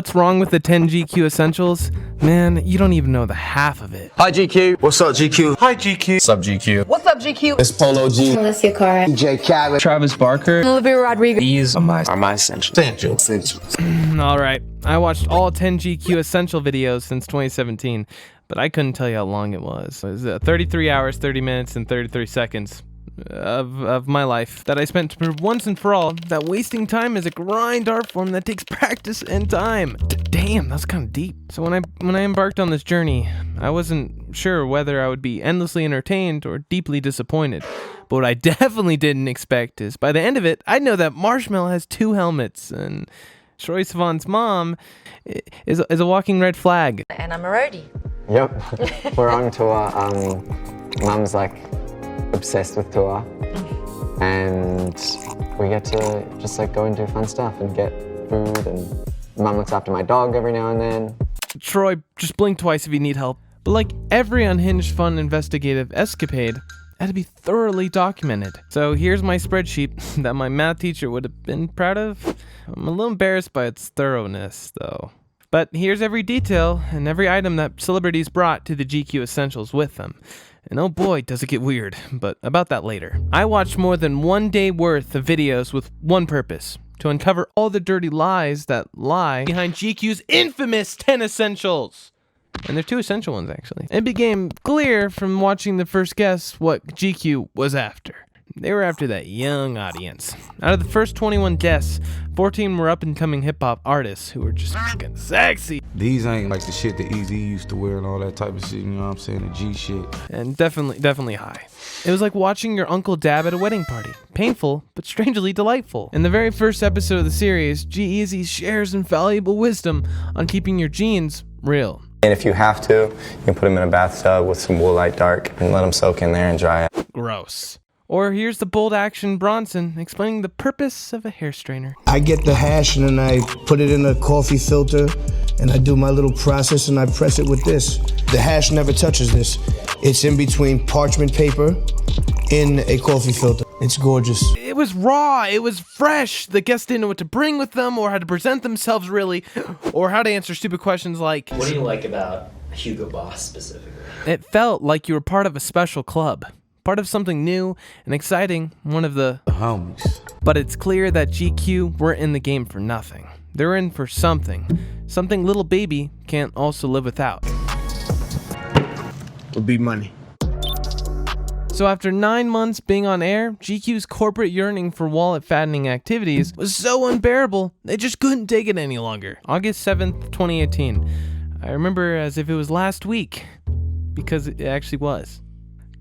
What's wrong with the 10 GQ essentials? Man, you don't even know the half of it. Hi GQ. What's up, GQ? Hi GQ. What's up, GQ? What's up, GQ? It's Polo G. Alicia Cara. DJ Khaled. Travis Barker. Olivia Rodrigo. These are my essentials. Essentials. Alright, I watched all 10 GQ essential videos since 2017, but I couldn't tell you how long it was. It was 33 hours, 30 minutes, and 33 seconds of my life that I spent to prove once and for all that wasting time is a grind art form that takes practice and time. Damn, that's kind of deep. So when I embarked on this journey, I wasn't sure whether I would be endlessly entertained or deeply disappointed. But what I definitely didn't expect is by the end of it, I'd know that Marshmallow has 2 helmets and Troye Sivan's mom is a walking red flag. And I'm a roadie. Yep, we're on tour. Mum's like obsessed with tour, and we get to just like go and do fun stuff and get food, and Mum looks after my dog every now and then. Troy, just blink twice if you need help. But like every unhinged, fun, investigative escapade, it had to be thoroughly documented. So here's my spreadsheet that my math teacher would have been proud of. I'm a little embarrassed by its thoroughness, though. But here's every detail and every item that celebrities brought to the GQ Essentials with them. And oh boy, does it get weird, but about that later. I watched more than 1 day worth of videos with one purpose: to uncover all the dirty lies that lie behind GQ's infamous 10 essentials. And they're 2 essential ones, actually. It became clear from watching the first guess what GQ was after. They were after that young audience. Out of the first 21 deaths, 14 were up-and-coming hip-hop artists who were just fucking sexy. These ain't like the shit that Eazy used to wear and all that type of shit, you know what I'm saying? The G shit. And definitely high. It was like watching your uncle dab at a wedding party. Painful, but strangely delightful. In the very first episode of the series, G-Eazy shares invaluable wisdom on keeping your genes real. And if you have to, you can put them in a bathtub with some Woolite Dark and let them soak in there and dry out. Gross. Or here's the bold action Bronson explaining the purpose of a hair strainer. I get the hash and then I put it in a coffee filter and I do my little process and I press it with this. The hash never touches this. It's in between parchment paper in a coffee filter. It's gorgeous. It was raw, it was fresh. The guests didn't know what to bring with them or how to present themselves really, or how to answer stupid questions like, what do you like about Hugo Boss specifically? It felt like you were part of a special club. Part of something new and exciting, one of the homies. But it's clear that GQ weren't in the game for nothing. They're in for something Lil Baby can't also live without. Would be money. So after 9 months being on air, GQ's corporate yearning for wallet-fattening activities was so unbearable, they just couldn't take it any longer. August 7th, 2018. I remember as if it was last week, because it actually was.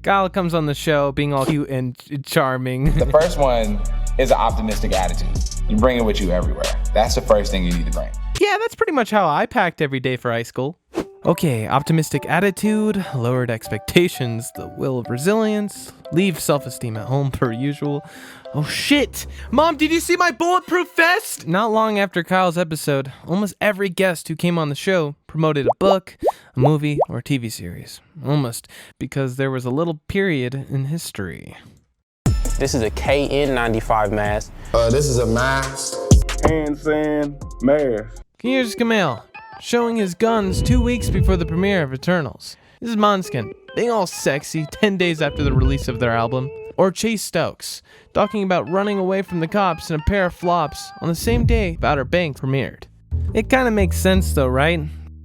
Kyle comes on the show being all cute and charming. The first one is an optimistic attitude. You bring it with you everywhere. That's the first thing you need to bring. Yeah, that's pretty much how I packed every day for high school. Okay, optimistic attitude, lowered expectations, the will of resilience, leave self-esteem at home per usual. Oh shit! Mom, did you see my bulletproof vest? Not long after Kyle's episode, almost every guest who came on the show promoted a book, a movie, or a TV series. Almost, because there was a little period in history. This is a KN95 mask. This is a mask. mask. Here's Gamal, showing his guns 2 weeks before the premiere of Eternals. This is Måneskin, being all sexy 10 days after the release of their album. Or Chase Stokes, talking about running away from the cops in a pair of flops on the same day Outer Banks premiered. It kinda makes sense though, right?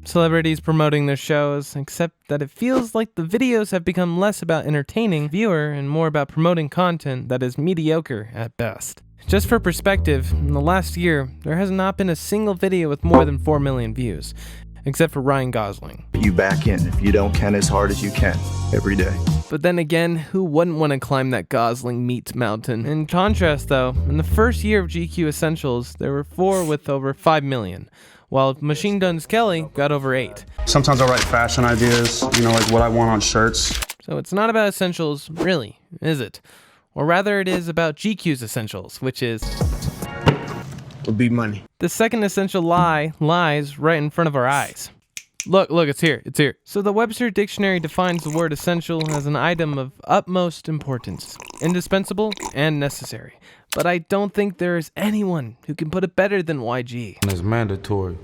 Celebrities promoting their shows, except that it feels like the videos have become less about entertaining the viewer and more about promoting content that is mediocre at best. Just for perspective, in the last year, there has not been a single video with more than 4 million views, except for Ryan Gosling. You back in if you don't count as hard as you can every day. But then again, who wouldn't want to climb that Gosling meat mountain? In contrast though, in the first year of GQ Essentials, there were 4 with over 5 million, while Machine Guns Kelly got over 8. Sometimes I write fashion ideas, like what I want on shirts. So it's not about essentials, really, is it? Or rather it is about GQ's essentials, which is... Would be money. The second essential lie lies right in front of our eyes. Look, it's here. So the Webster Dictionary defines the word essential as an item of utmost importance, indispensable and necessary. But I don't think there is anyone who can put it better than YG. And it's mandatory.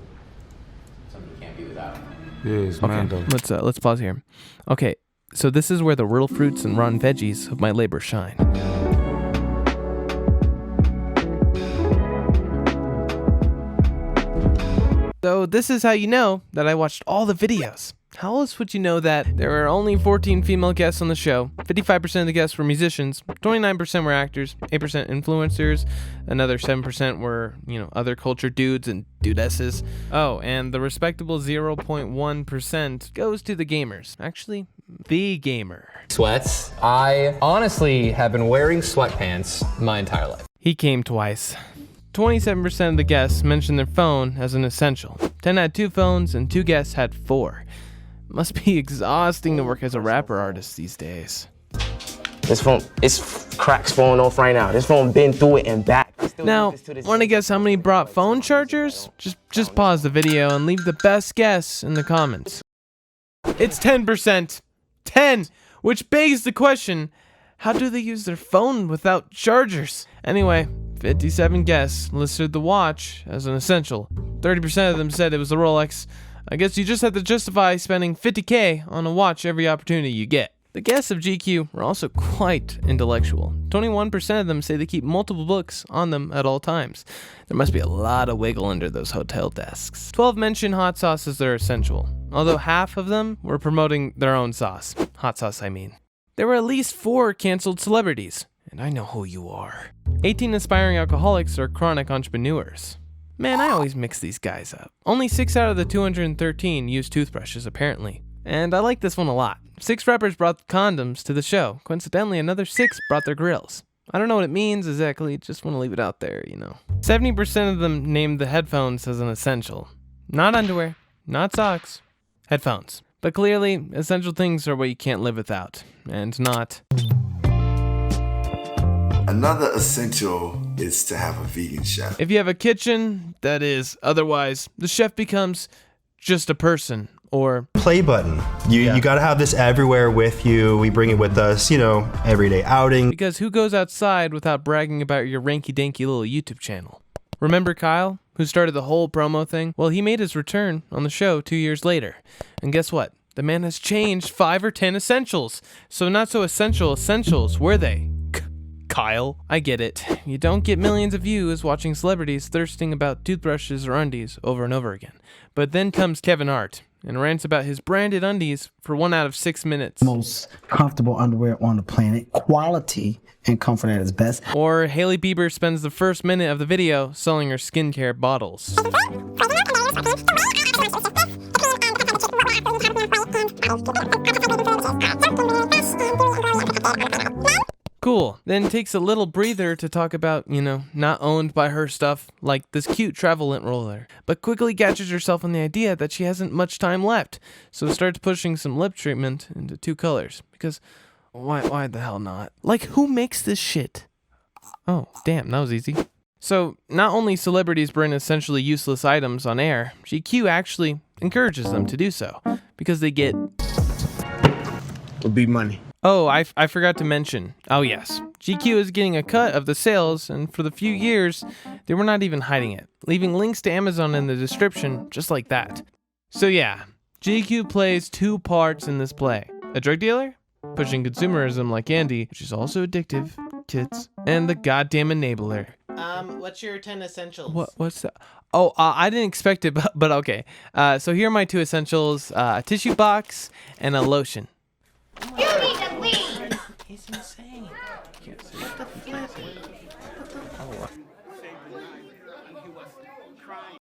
about. Yeah, it's Mando. Let's pause here. Okay, so this is where the real fruits and rotten veggies of my labor shine. So this is how you know that I watched all the videos. How else would you know that there were only 14 female guests on the show, 55% of the guests were musicians, 29% were actors, 8% influencers, another 7% were, other culture dudes and dudesses. Oh, and the respectable 0.1% goes to the gamers. Actually, the gamer. Sweats. I honestly have been wearing sweatpants my entire life. He came twice. 27% of the guests mentioned their phone as an essential. 10 had 2 phones and 2 guests had 4. Must be exhausting to work as a rapper artist these days. This phone, it's cracks falling off right now. This phone been through it and back. Now, want to guess how many brought phone chargers? Just pause the video and leave the best guess in the comments. It's 10%. 10! Which begs the question, how do they use their phone without chargers? Anyway, 57 guests listed the watch as an essential. 30% of them said it was the Rolex. I guess you just have to justify spending $50K on a watch every opportunity you get. The guests of GQ were also quite intellectual. 21% of them say they keep multiple books on them at all times. There must be a lot of wiggle under those hotel desks. 12 mention hot sauce as their essential, although half of them were promoting their own sauce. Hot sauce, I mean. There were at least 4 canceled celebrities, and I know who you are. 18 aspiring alcoholics are chronic entrepreneurs. Man, I always mix these guys up. Only 6 out of the 213 use toothbrushes, apparently. And I like this one a lot. 6 rappers brought condoms to the show. Coincidentally, another 6 brought their grills. I don't know what it means exactly, just want to leave it out there, 70% of them named the headphones as an essential. Not underwear, not socks, headphones. But clearly, essential things are what you can't live without, and not. Another essential is to have a vegan chef. If you have a kitchen that is otherwise, the chef becomes just a person, or play button. You got to have this everywhere with you. We bring it with us, everyday outing. Because who goes outside without bragging about your ranky-danky little YouTube channel? Remember Kyle, who started the whole promo thing? Well, he made his return on the show 2 years later. And guess what? The man has changed 5 or 10 essentials. So not so essential essentials, were they? Kyle, I get it. You don't get millions of views watching celebrities thirsting about toothbrushes or undies over and over again. But then comes Kevin Hart and rants about his branded undies for 1 out of 6 minutes. Most comfortable underwear on the planet, quality and comfort at its best. Or Hailey Bieber spends the first minute of the video selling her skincare bottles. Cool. Then takes a little breather to talk about, not owned by her stuff, like this cute travel lint roller. But quickly catches herself on the idea that she hasn't much time left, so starts pushing some lip treatment into 2 colors. Because, why the hell not? Like, who makes this shit? Oh, damn, that was easy. So, not only celebrities bring essentially useless items on air, GQ actually encourages them to do so, because they get... Would be money. Oh, I forgot to mention. Oh, yes. GQ is getting a cut of the sales, and for the few years, they were not even hiding it, leaving links to Amazon in the description just like that. So yeah, GQ plays 2 parts in this play. A drug dealer, pushing consumerism like Andy, which is also addictive, tits, and the goddamn enabler. What's your 10 essentials? What's that? Oh, I didn't expect it, but okay. So here are my 2 essentials, a tissue box and a lotion. You need to leave! He's insane. What the flip?